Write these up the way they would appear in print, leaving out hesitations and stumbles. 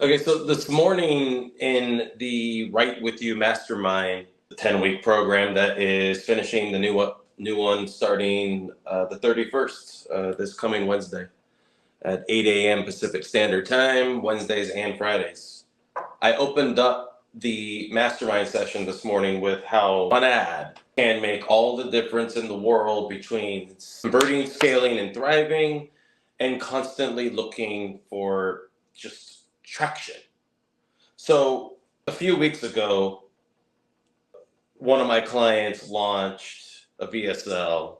Okay, so this morning in the Write With You Mastermind, the 10-week program that is finishing the new one starting the 31st, this coming Wednesday at 8 a.m. Pacific Standard Time, Wednesdays and Fridays. I opened up the mastermind session this morning with how one ad can make all the difference in the world between converting, scaling, and thriving, and constantly looking for just traction. So a few weeks ago, one of my clients launched a VSL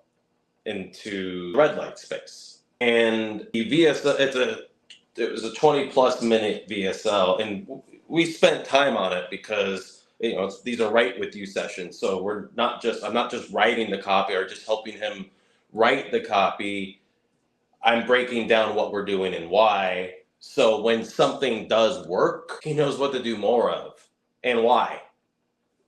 into the red light space. And the VSL, it was a 20 plus minute VSL, and we spent time on it because these are Write With You sessions. So I'm not just writing the copy or just helping him write the copy. I'm breaking down what we're doing and why. So when something does work, he knows what to do more of and why.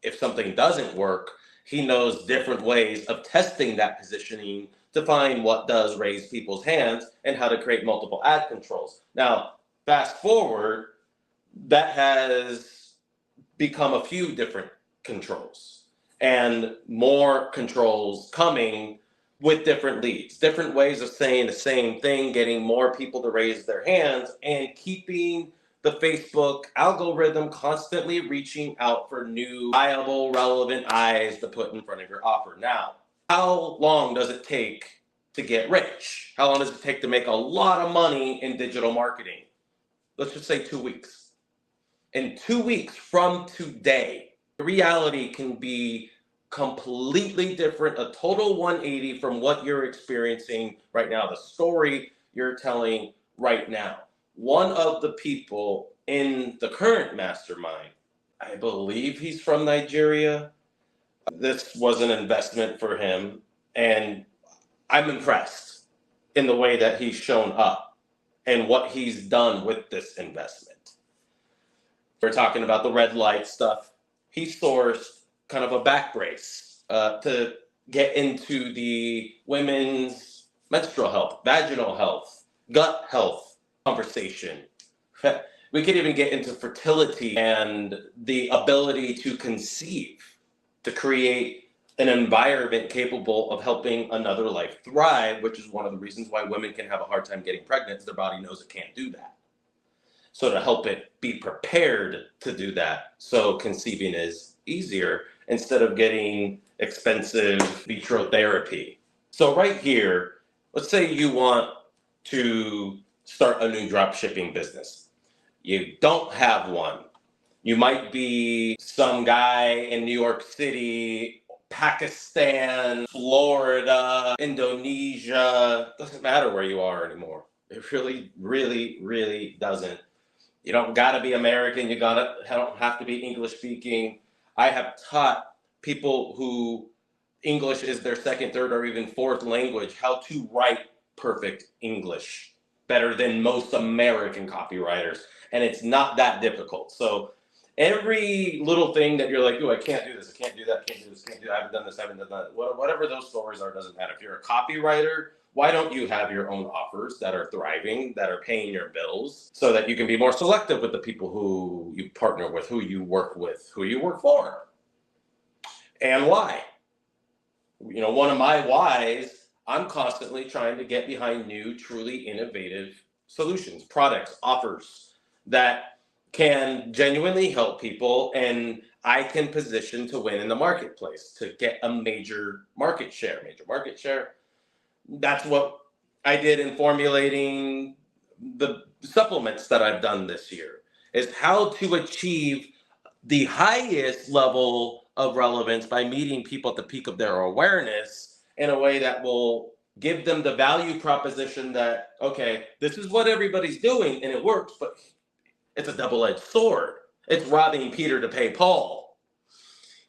If something doesn't work, he knows different ways of testing that positioning to find what does raise people's hands and how to create multiple ad controls. Now, fast forward, that has become a few different controls and more controls coming with different leads, different ways of saying the same thing, getting more people to raise their hands and keeping the Facebook algorithm constantly reaching out for new, viable, relevant eyes to put in front of your offer. Now, how long does it take to get rich? How long does it take to make a lot of money in digital marketing? Let's just say 2 weeks. In 2 weeks from today, the reality can be completely different, a total 180 from what you're experiencing right now, the story you're telling right now. One of the people in the current mastermind, I believe he's from Nigeria. This was an investment for him, and I'm impressed in the way that he's shown up and what he's done with this investment. We're talking about the red light stuff. He sourced kind of a back brace to get into the women's menstrual health, vaginal health, gut health conversation. We could even get into fertility and the ability to conceive, to create an environment capable of helping another life thrive, which is one of the reasons why women can have a hard time getting pregnant. Their body knows it can't do that. So to help it be prepared to do that, so conceiving is easier instead of getting expensive vitro therapy. So right here, let's say you want to start a new drop shipping business. You don't have one. You might be some guy in New York City, Pakistan, Florida, Indonesia. Doesn't matter where you are anymore. It really, really, really doesn't. You don't gotta be American. You don't have to be English speaking. I have taught people who English is their second, third, or even fourth language how to write perfect English better than most American copywriters. And it's not that difficult. So every little thing that you're like, oh, I can't do this, I can't do that, I can't do this, I can't do that, I haven't done this, I haven't done that. Whatever those stories are, doesn't matter. If you're a copywriter, why don't you have your own offers that are thriving, that are paying your bills, so that you can be more selective with the people who you partner with, who you work for, and why? One of my whys, I'm constantly trying to get behind new, truly innovative solutions, products, offers that can genuinely help people and I can position to win in the marketplace, to get a major market share. That's what I did in formulating the supplements that I've done this year, is how to achieve the highest level of relevance by meeting people at the peak of their awareness in a way that will give them the value proposition that, okay, this is what everybody's doing and it works, but it's a double-edged sword. It's robbing Peter to pay Paul.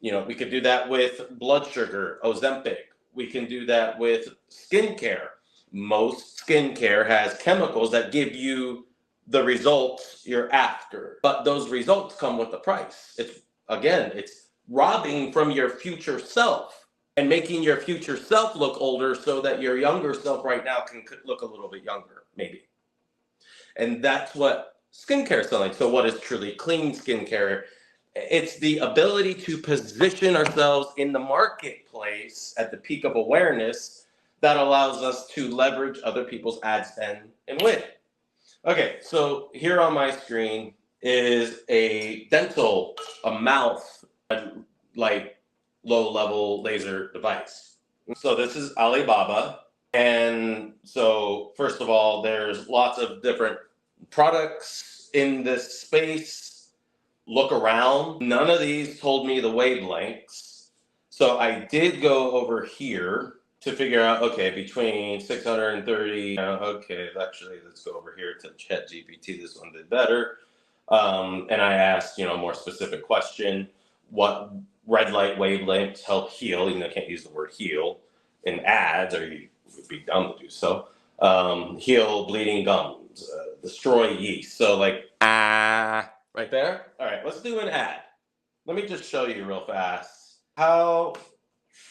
We could do that with blood sugar, Ozempic. We can do that with skincare. Most skincare has chemicals that give you the results you're after, but those results come with a price. It's robbing from your future self and making your future self look older so that your younger self right now can look a little bit younger, maybe. And that's what skincare selling. So what is truly clean skincare? It's the ability to position ourselves in the marketplace at the peak of awareness that allows us to leverage other people's ad spend and win. Okay, so here on my screen is a mouth, like low-level laser device. So this is Alibaba. And so first of all, there's lots of different products in this space. Look around. None of these told me the wavelengths. So I did go over here to figure out, okay, between 630, okay, actually, let's go over here to ChatGPT. This one did better. And I asked, more specific question, what red light wavelengths help heal, even though I can't use the word heal in ads, or you would be dumb to do so. Heal bleeding gums, destroy yeast. So like, right there. All right, let's do an ad. Let me just show you real fast how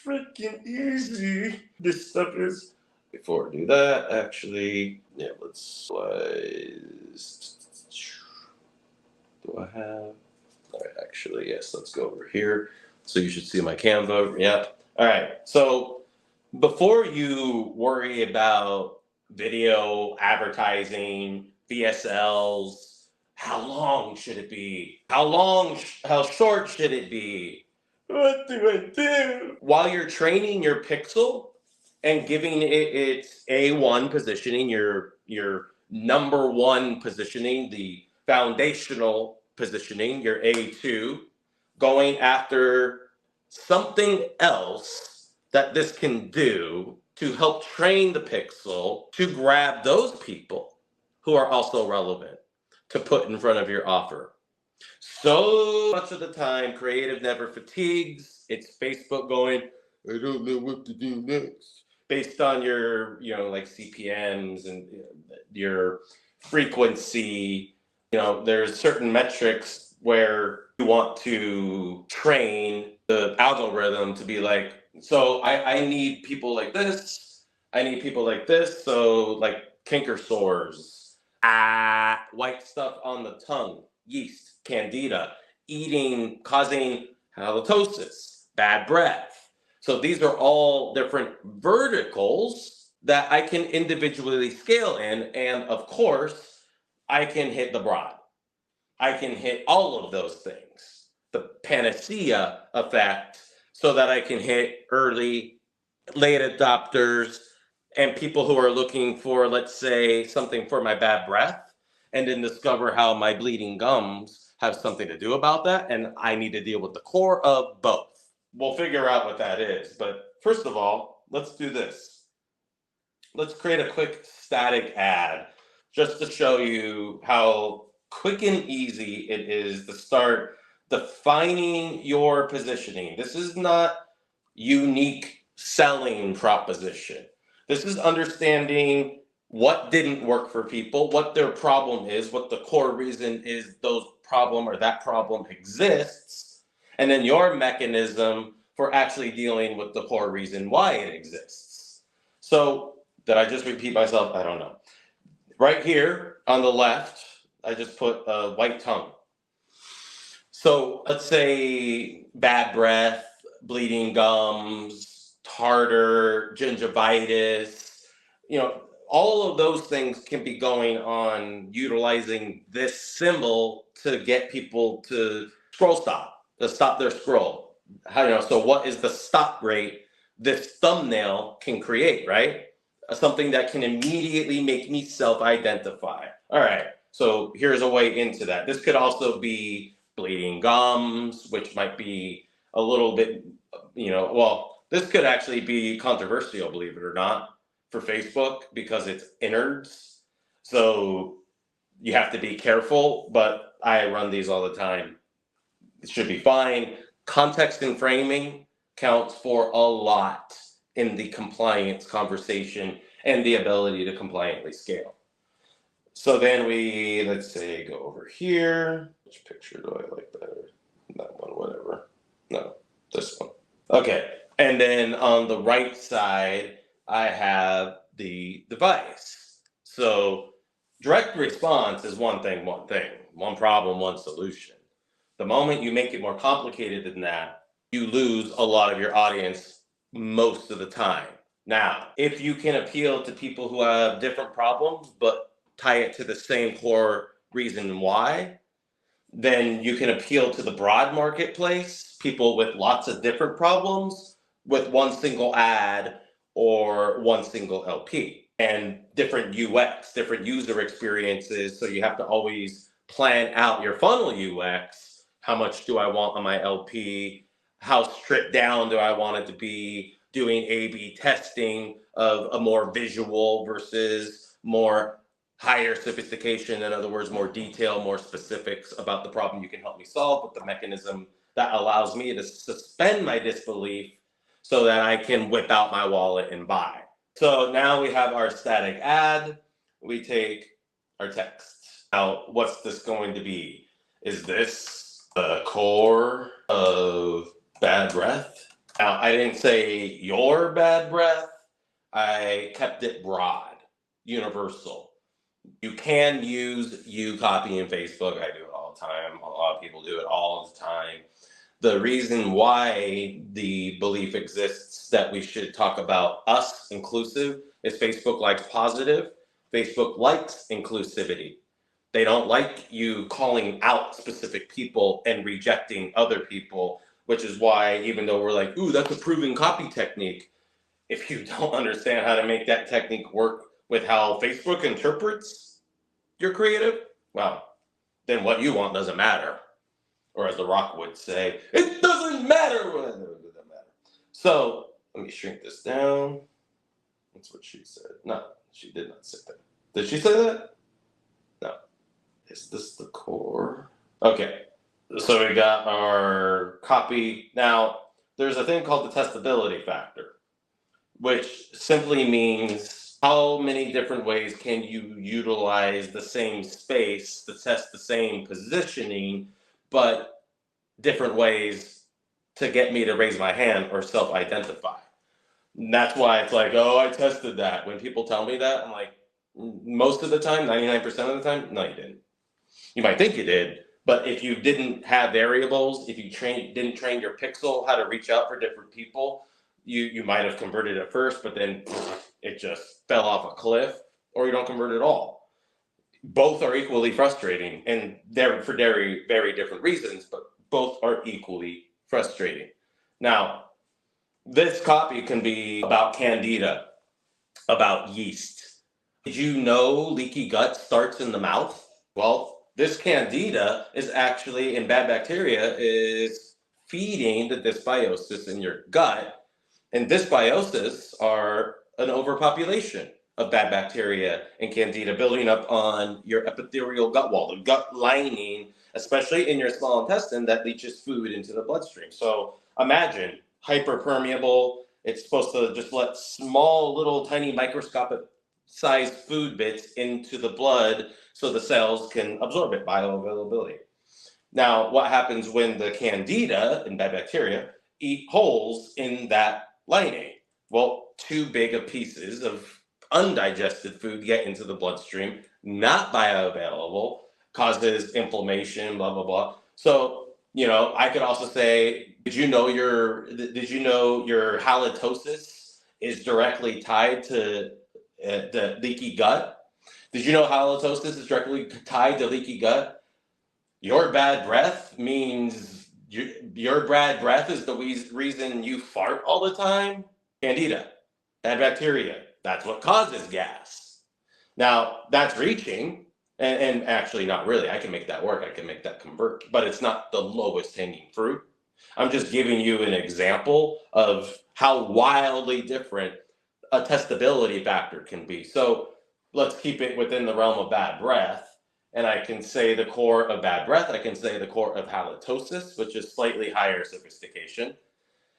freaking easy this stuff is. Before I do that, actually, yeah, let's do I have? All right, actually, yes, let's go over here. So you should see my Canva. Yep. All right, so before you worry about video advertising, VSLs, how long should it be? How short should it be? What do I do? While you're training your pixel and giving it its A1 positioning, your number one positioning, the foundational positioning, your A2, going after something else that this can do to help train the pixel to grab those people who are also relevant to put in front of your offer. So much of the time, creative never fatigues. It's Facebook going, I don't know what to do next. Based on your, like CPMs and your frequency, there's certain metrics where you want to train the algorithm to be like, so I need people like this. I need people like this. So like canker sores, white stuff on the tongue, yeast, candida, eating, causing halitosis, bad breath. So these are all different verticals that I can individually scale in. And of course, I can hit the broad. I can hit all of those things, the panacea effect, so that I can hit early, late adopters, and people who are looking for, let's say, something for my bad breath, and then discover how my bleeding gums have something to do about that, and I need to deal with the core of both. We'll figure out what that is, but first of all, let's do this. Let's create a quick static ad just to show you how quick and easy it is to start defining your positioning. This is not unique selling proposition. This is understanding what didn't work for people, what their problem is, what the core reason is those problem or that problem exists, and then your mechanism for actually dealing with the core reason why it exists. So did I just repeat myself? I don't know. Right here on the left, I just put a white tongue. So let's say bad breath, bleeding gums, tartar, gingivitis, all of those things can be going on utilizing this symbol to get people to stop their scroll. So what is the stop rate this thumbnail can create, right? Something that can immediately make me self-identify. All right, so here's a way into that. This could also be bleeding gums, which might be a little bit, this could actually be controversial, believe it or not, for Facebook because it's innards. So you have to be careful, but I run these all the time. It should be fine. Context and framing counts for a lot in the compliance conversation and the ability to compliantly scale. So then let's say, go over here. Which picture do I like better? That one, whatever. No, this one. Okay, and then on the right side, I have the device. So Direct response is one thing, one problem, one solution. The moment you make it more complicated than that, you lose a lot of your audience most of the time. Now, if you can appeal to people who have different problems, but tie it to the same core reason why, then you can appeal to the broad marketplace, people with lots of different problems with one single ad or one single LP and different UX, different user experiences. So you have to always plan out your funnel UX. How much do I want on my LP? How stripped down do I want it to be? Doing A/B testing of a more visual versus more higher sophistication, in other words, more detail, more specifics about the problem you can help me solve with the mechanism that allows me to suspend my disbelief so that I can whip out my wallet and buy. So now we have our static ad, we take our text. Now, what's this going to be? Is this the core of bad breath? Now, I didn't say your bad breath, I kept it broad, universal. You can use you copy in Facebook. I do it all the time. A lot of people do it all the time. The reason why the belief exists that we should talk about us inclusive is Facebook likes positive. Facebook likes inclusivity. They don't like you calling out specific people and rejecting other people, which is why even though we're like, ooh, that's a proven copy technique, if you don't understand how to make that technique work with how Facebook interprets your creative, well, then what you want doesn't matter. Or as The Rock would say, it doesn't matter. Well, it doesn't matter. So let me shrink this down. That's what she said. No, she did not say that. Did she say that? No. Is this the core? Okay. So we got our copy. Now, there's a thing called the testability factor, which simply means how many different ways can you utilize the same space to test the same positioning, but different ways to get me to raise my hand or self-identify. And that's why it's like, oh, I tested that. When people tell me that, I'm like, most of the time, 99% of the time, no, you didn't. You might think you did, but if you didn't have variables, if you didn't train your pixel how to reach out for different people, you might have converted at first, but then it just fell off a cliff, or you don't convert at all. Both are equally frustrating, and they're for very, very different reasons, but both are equally frustrating. Now, this copy can be about candida, about yeast. Did you know leaky gut starts in the mouth? Well, this candida is actually in bad bacteria is feeding the dysbiosis in your gut. And dysbiosis are an overpopulation of bad bacteria and candida building up on your epithelial gut wall, the gut lining, especially in your small intestine that leaches food into the bloodstream. So imagine hyperpermeable. It's supposed to just let small little tiny microscopic sized food bits into the blood so the cells can absorb it, bioavailability. Now, what happens when the candida and bad bacteria eat holes in that lining? Well, too big of pieces of undigested food get into the bloodstream, not bioavailable, causes inflammation, blah, blah, blah. So, I could also say, did you know your halitosis is directly tied to the leaky gut? Did you know halitosis is directly tied to leaky gut? Your bad breath means your bad breath is the reason you fart all the time. Candida, bad bacteria, that's what causes gas. Now, that's reaching, and actually not really. I can make that work. I can make that convert, but it's not the lowest hanging fruit. I'm just giving you an example of how wildly different a testability factor can be. So let's keep it within the realm of bad breath. And I can say the core of bad breath. I can say the core of halitosis, which is slightly higher sophistication.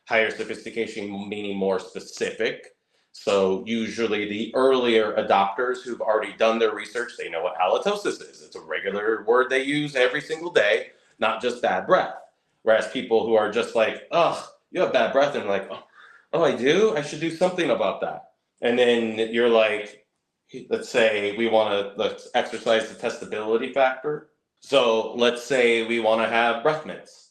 Higher sophistication meaning more specific. So usually the earlier adopters who've already done their research, they know what halitosis is. It's a regular word they use every single day, not just bad breath. Whereas people who are just like, oh, you have bad breath, and like, oh, I do? I should do something about that. And then you're like, let's say we want to, let's exercise the testability factor. So let's say we want to have breath mints.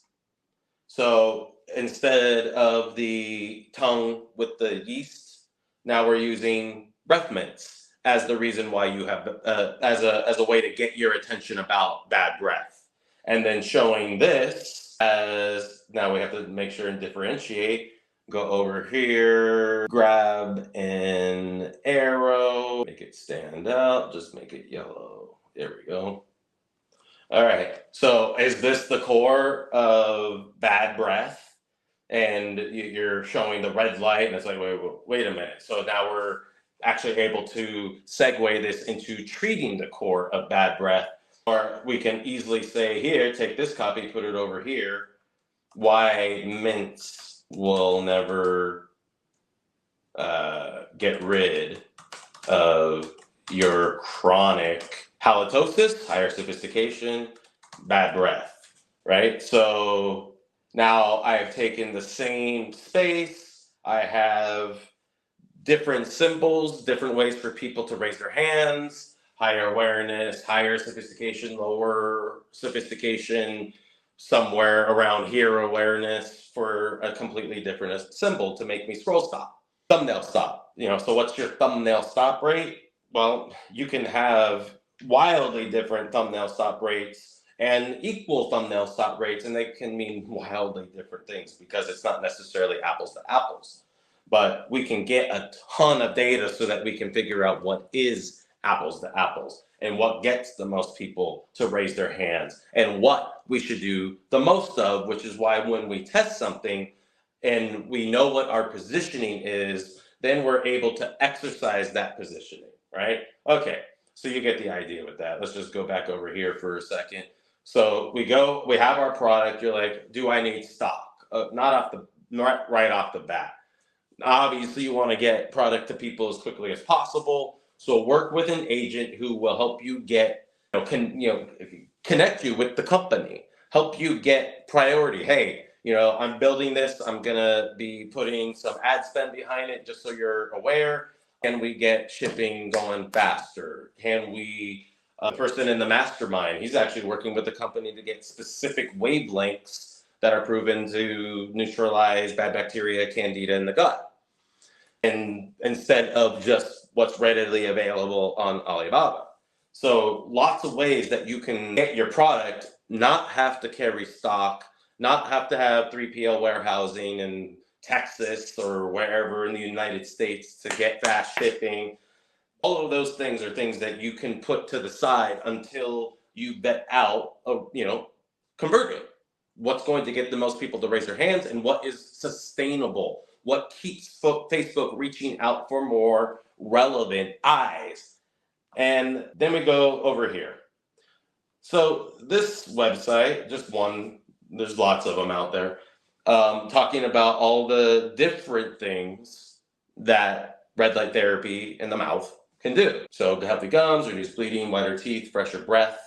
So instead of the tongue with the yeast, now we're using breath mints as the reason why you have, as a way to get your attention about bad breath. And then showing this as, now we have to make sure and differentiate. Go over here, grab an arrow, make it stand out, just make it yellow. There we go. All right, so is this the core of bad breath? And you're showing the red light, and it's like, wait a minute. So now we're actually able to segue this into treating the core of bad breath. Or we can easily say here, take this copy, put it over here, why mints will never get rid of your chronic halitosis, higher sophistication, bad breath, right? So now I've taken the same space, I have different symbols, different ways for people to raise their hands, higher awareness, higher sophistication, lower sophistication, somewhere around here awareness for a completely different symbol to make me scroll stop. Thumbnail stop, so what's your thumbnail stop rate? Well, you can have wildly different thumbnail stop rates and equal thumbnail stop rates, and they can mean wildly different things because it's not necessarily apples to apples. But we can get a ton of data so that we can figure out what is apples to apples and what gets the most people to raise their hands and what we should do the most of, which is why when we test something and we know what our positioning is, then we're able to exercise that positioning, right? Okay, so you get the idea with that. Let's just go back over here for a second. So we have our product, you're like, do I need stock? Not right off the bat. Obviously, you want to get product to people as quickly as possible. So work with an agent who will help you get, connect you with the company, help you get priority. Hey, I'm building this. I'm gonna be putting some ad spend behind it, just so you're aware. Can we get shipping going faster? Can we? The person in the mastermind, he's actually working with the company to get specific wavelengths that are proven to neutralize bad bacteria, candida in the gut. And instead of just what's readily available on Alibaba. So lots of ways that you can get your product, not have to carry stock, not have to have 3PL warehousing in Texas or wherever in the United States to get fast shipping. All of those things are things that you can put to the side until you vet out, converting. What's going to get the most people to raise their hands and what is sustainable? What keeps Facebook reaching out for more relevant eyes? And then we go over here. So this website, just one, there's lots of them out there, talking about all the different things that red light therapy in the mouth can do. So healthy gums, reduce bleeding, whiter teeth, fresher breath.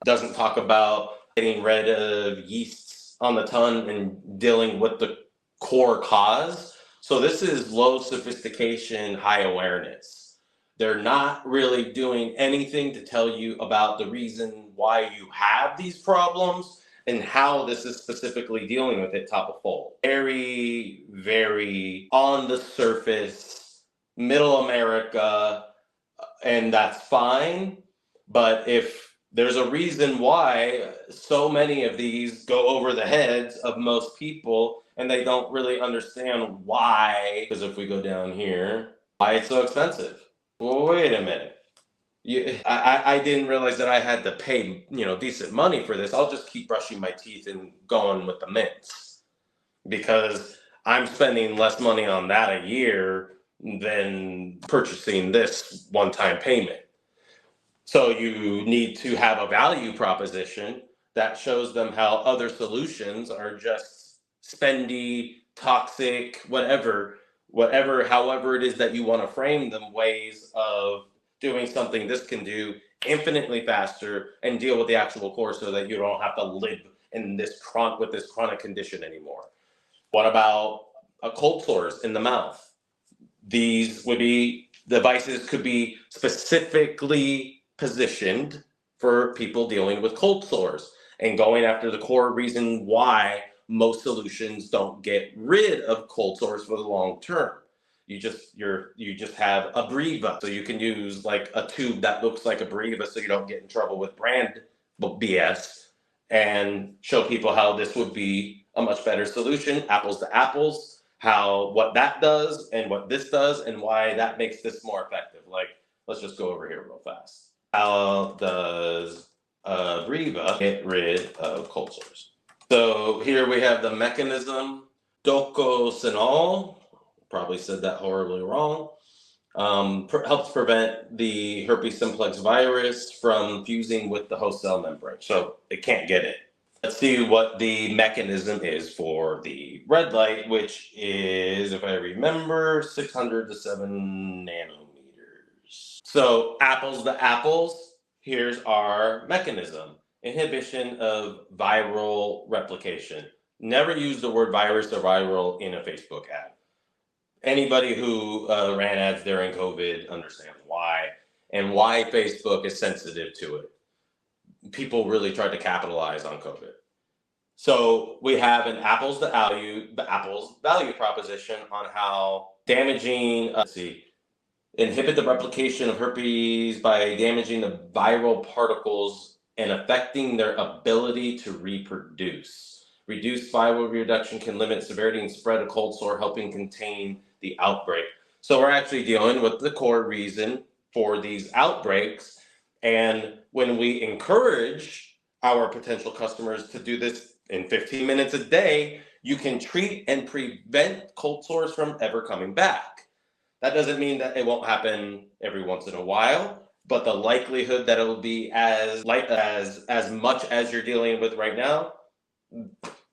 Doesn't talk about getting rid of yeasts on the tongue and dealing with the core cause. So this is low sophistication, high awareness. They're not really doing anything to tell you about the reason why you have these problems and how this is specifically dealing with it top of fold. Very, very on the surface, middle America, and that's fine. But if there's a reason why so many of these go over the heads of most people and they don't really understand why, because if we go down here, why it's so expensive. Well, wait a minute. I didn't realize that I had to pay, decent money for this. I'll just keep brushing my teeth and going with the mints because I'm spending less money on that a year than purchasing this one-time payment. So you need to have a value proposition that shows them how other solutions are just spendy, toxic, however it is that you want to frame them, ways of doing something this can do infinitely faster and deal with the actual core so that you don't have to live in this chronic condition anymore. What about cold sores in the mouth? These would be Devices could be specifically positioned for people dealing with cold sores and going after the core reason why most solutions don't get rid of cold sores for the long term. You just have a Breva, so you can use like a tube that looks like a Breva, so you don't get in trouble with brand BS, and show people how this would be a much better solution, apples to apples, how what that does and what this does, and why that makes this more effective. Like, let's just go over here real fast. How does Breva get rid of cold sores? So here we have the mechanism. Docosanol, probably said that horribly wrong, helps prevent the herpes simplex virus from fusing with the host cell membrane, so it can't get it. Let's see what the mechanism is for the red light, which is, if I remember, 600 to 7 nanometers. So apples to apples, here's our mechanism. Inhibition of viral replication. Never use the word virus or viral in a Facebook ad. Anybody who ran ads during COVID understands why, and why Facebook is sensitive to it. People really tried to capitalize on COVID. So we have an apples value proposition on how damaging, inhibit the replication of herpes by damaging the viral particles and affecting their ability to reproduce. Reduced viral reduction can limit severity and spread of cold sore, helping contain the outbreak. So we're actually dealing with the core reason for these outbreaks. And when we encourage our potential customers to do this in 15 minutes a day, you can treat and prevent cold sores from ever coming back. That doesn't mean that it won't happen every once in a while, but the likelihood that it will be as much as you're dealing with right now,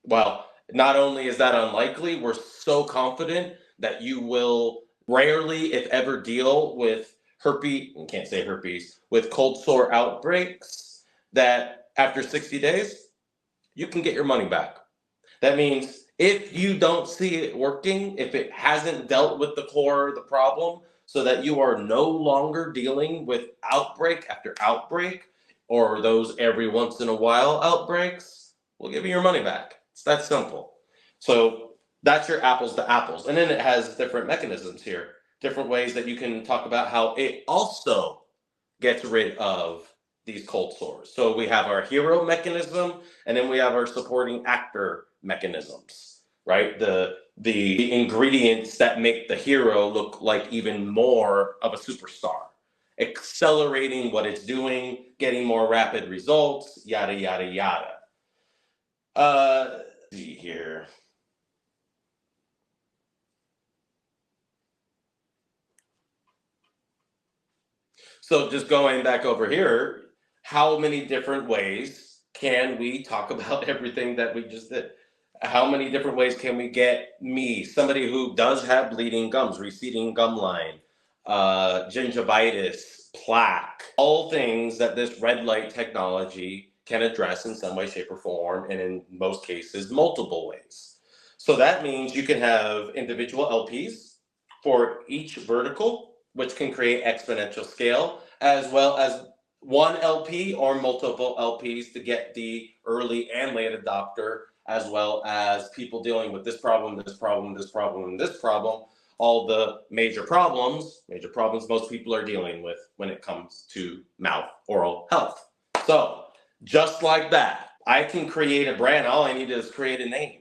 well, not only is that unlikely, we're so confident that you will rarely, if ever, deal with with cold sore outbreaks, that after 60 days, you can get your money back. That means if you don't see it working, if it hasn't dealt with the core of the problem, so that you are no longer dealing with outbreak after outbreak, or those every once in a while outbreaks, we'll give you your money back. It's that simple. So that's your apples to apples. And then it has different mechanisms here, different ways that you can talk about how it also gets rid of these cold sores. So we have our hero mechanism, and then we have our supporting actor mechanisms, right? The ingredients that make the hero look like even more of a superstar, accelerating what it's doing, getting more rapid results, yada, yada, yada. See here. So just going back over here, how many different ways can we talk about everything that we just did? How many different ways can we get me, somebody who does have bleeding gums, receding gum line, gingivitis, plaque, all things that this red light technology can address in some way, shape, or form, and in most cases, multiple ways. So that means you can have individual LPs for each vertical, which can create exponential scale, as well as one LP or multiple LPs to get the early and late adopter, as well as people dealing with this problem, this problem, this problem, and this problem, all the major problems most people are dealing with when it comes to mouth oral health. So just like that, I can create a brand. All I need is create a name.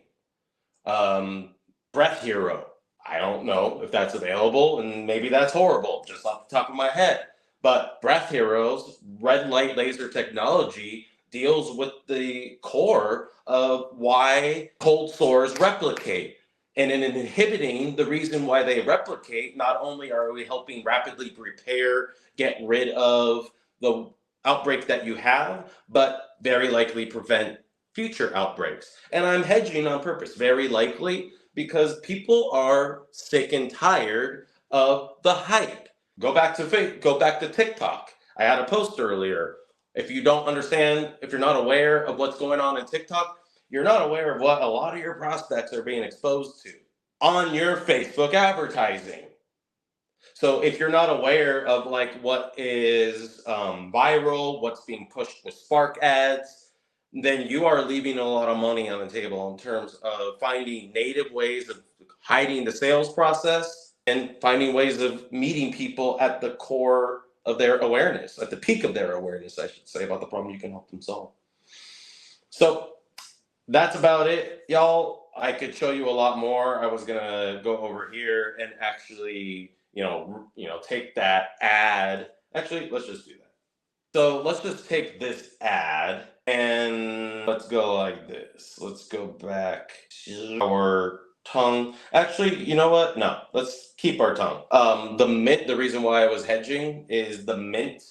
Breath Hero. I don't know if that's available, and maybe that's horrible, just off the top of my head. But Breath Heroes, red light laser technology, deals with the core of why cold sores replicate. And in inhibiting the reason why they replicate, not only are we helping rapidly repair, get rid of the outbreak that you have, but very likely prevent future outbreaks. And I'm hedging on purpose, very likely, because people are sick and tired of the hype. Go back to TikTok. I had a post earlier. If you don't understand, if you're not aware of what's going on in TikTok, you're not aware of what a lot of your prospects are being exposed to on your Facebook advertising. So if you're not aware of like what is viral, what's being pushed with Spark ads, then you are leaving a lot of money on the table in terms of finding native ways of hiding the sales process and finding ways of meeting people at the core of their awareness, at the peak of their awareness, I should say, about the problem you can help them solve. So that's about it, y'all. I could show you a lot more. I was gonna go over here and actually, take that ad. Actually, let's just do that. So let's just take this ad and let's go like this. Let's go back to our tongue. Actually, you know what? No, let's keep our tongue. The mint, the reason why I was hedging is the mint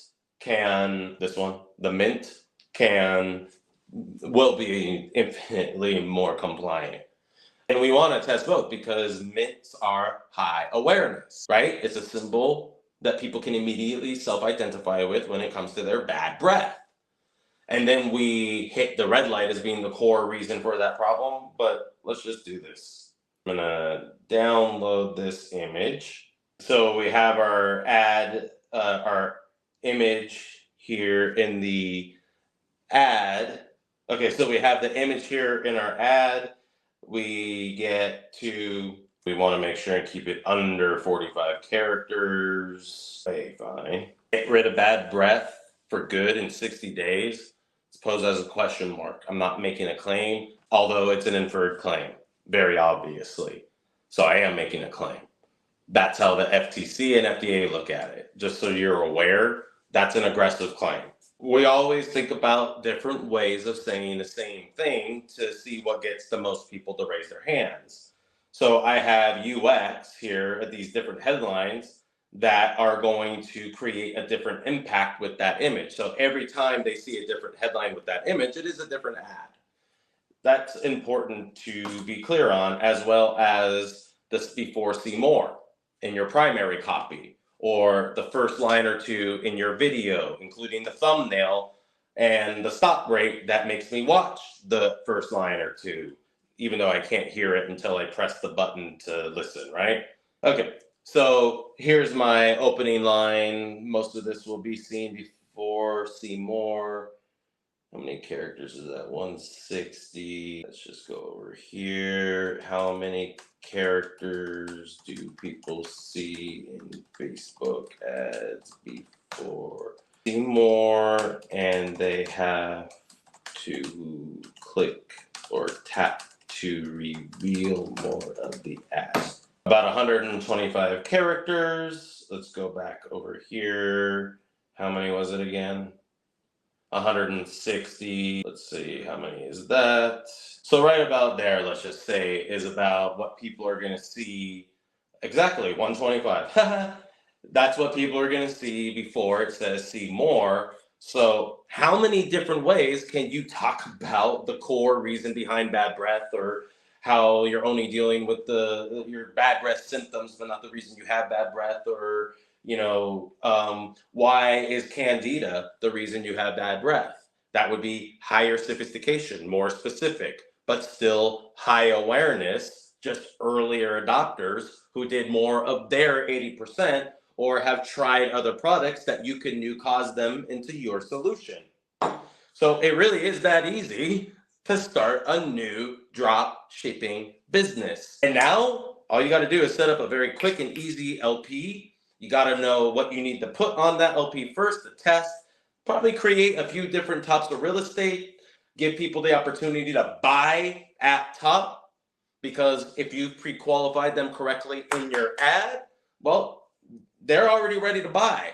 the mint can will be infinitely more compliant. And we want to test both because mints are high awareness, right? It's a symbol that people can immediately self-identify with when it comes to their bad breath. And then we hit the red light as being the core reason for that problem. But let's just do this. I'm gonna download this image. So we have our ad, our image here in the ad. Okay, so we have the image here in our ad. We want to make sure and keep it under 45 characters. Okay, fine. Get rid of bad breath for good in 60 days. It's posed as a question mark. I'm not making a claim, although it's an inferred claim, very obviously. So I am making a claim. That's how the FTC and FDA look at it. Just so you're aware, that's an aggressive claim. We always think about different ways of saying the same thing to see what gets the most people to raise their hands. So I have UX here at these different headlines that are going to create a different impact with that image. So every time they see a different headline with that image, it is a different ad. That's important to be clear on, as well as this before see more in your primary copy, or the first line or two in your video, including the thumbnail and the stop rate that makes me watch the first line or two, even though I can't hear it until I press the button to listen, right? Okay, so here's my opening line. Most of this will be seen before, see more. How many characters is that? 160. Let's just go over here. How many characters do people see in Facebook ads before see more? And they have to click or tap to reveal more of the ad. About 125 characters. Let's go back over here. How many was it again? 160. Let's see, how many is that? So right about there, let's just say, is about what people are going to see. Exactly, 125. That's what people are going to see before it says see more. So how many different ways can you talk about the core reason behind bad breath, or how you're only dealing with your bad breath symptoms, but not the reason you have bad breath, or why is candida the reason you have bad breath? That would be higher sophistication, more specific, but still high awareness, just earlier adopters who did more of their 80% or have tried other products that you can new cause them into your solution. So it really is that easy to start a new drop shipping business. And now all you got to do is set up a very quick and easy LP. You got to know what you need to put on that LP first, to test, probably create a few different types of real estate, give people the opportunity to buy at top, because if you've pre-qualified them correctly in your ad, well, they're already ready to buy.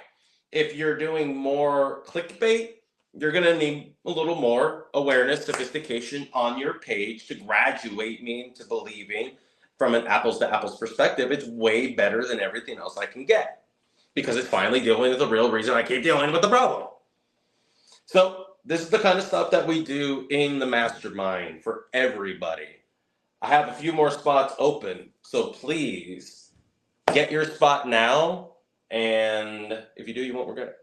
If you're doing more clickbait, you're going to need a little more awareness, sophistication on your page to graduate me into believing, from an apples to apples perspective, it's way better than everything else I can get, because it's finally dealing with the real reason I keep dealing with the problem. So this is the kind of stuff that we do in the mastermind for everybody. I have a few more spots open, so please get your spot now. And if you do, you won't regret it.